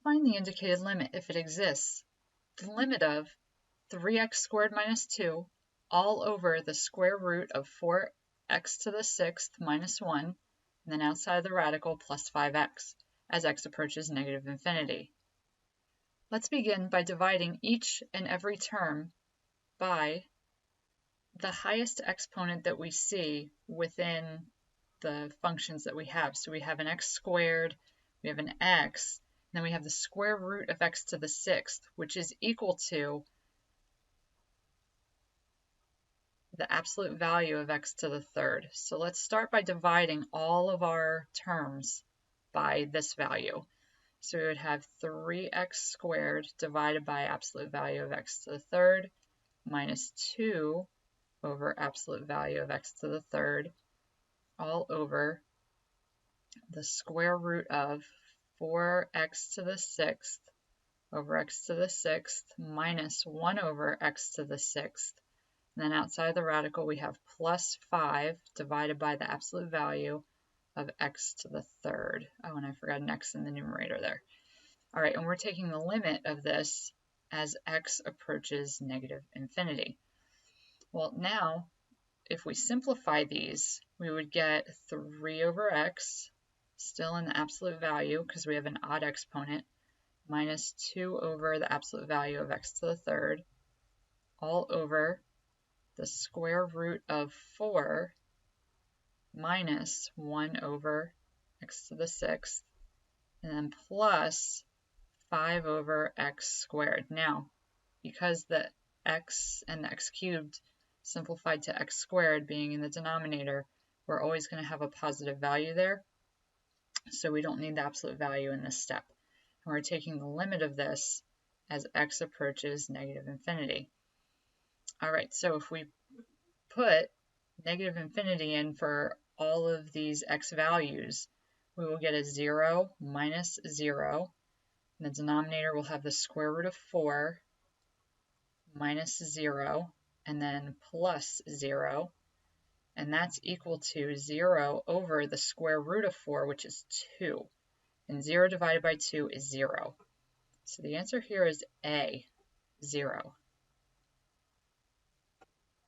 find the indicated limit if it exists. The limit of 3x squared minus 2 all over the square root of 4x to the 6th minus 1, and then outside the radical plus 5x, as x approaches negative infinity. Let's begin by dividing each and every term by the highest exponent that we see within the functions that we have. So we have an x squared, we have an x, and then we have the square root of x to the 6th, which is equal to the absolute value of x to the 3rd. So let's start by dividing all of our terms by this value. So we would have 3x squared divided by absolute value of x to the 3rd minus 2 over absolute value of x to the 3rd all over the square root of 4x to the 6th over x to the 6th minus 1 over x to the 6th. And then outside the radical we have plus 5 divided by the absolute value of x to the 3rd. Oh, and I forgot an x in the numerator there. All right, and we're taking the limit of this as x approaches negative infinity. Well, now, if we simplify these, we would get 3 over x, still in the absolute value because we have an odd exponent, minus 2 over the absolute value of x to the 3rd, all over the square root of 4 minus 1 over x to the 6th, and then plus 5 over x squared. Now, because the x and the x cubed simplified to x squared being in the denominator, we're always going to have a positive value there, so we don't need the absolute value in this step. And we're taking the limit of this as x approaches negative infinity. All right, so if we put negative infinity in for all of these x values, we will get a 0 minus 0. And the denominator will have the square root of 4 minus 0 and then plus 0. And that's equal to 0 over the square root of 4, which is 2. And 0 divided by 2 is 0. So the answer here is A, 0.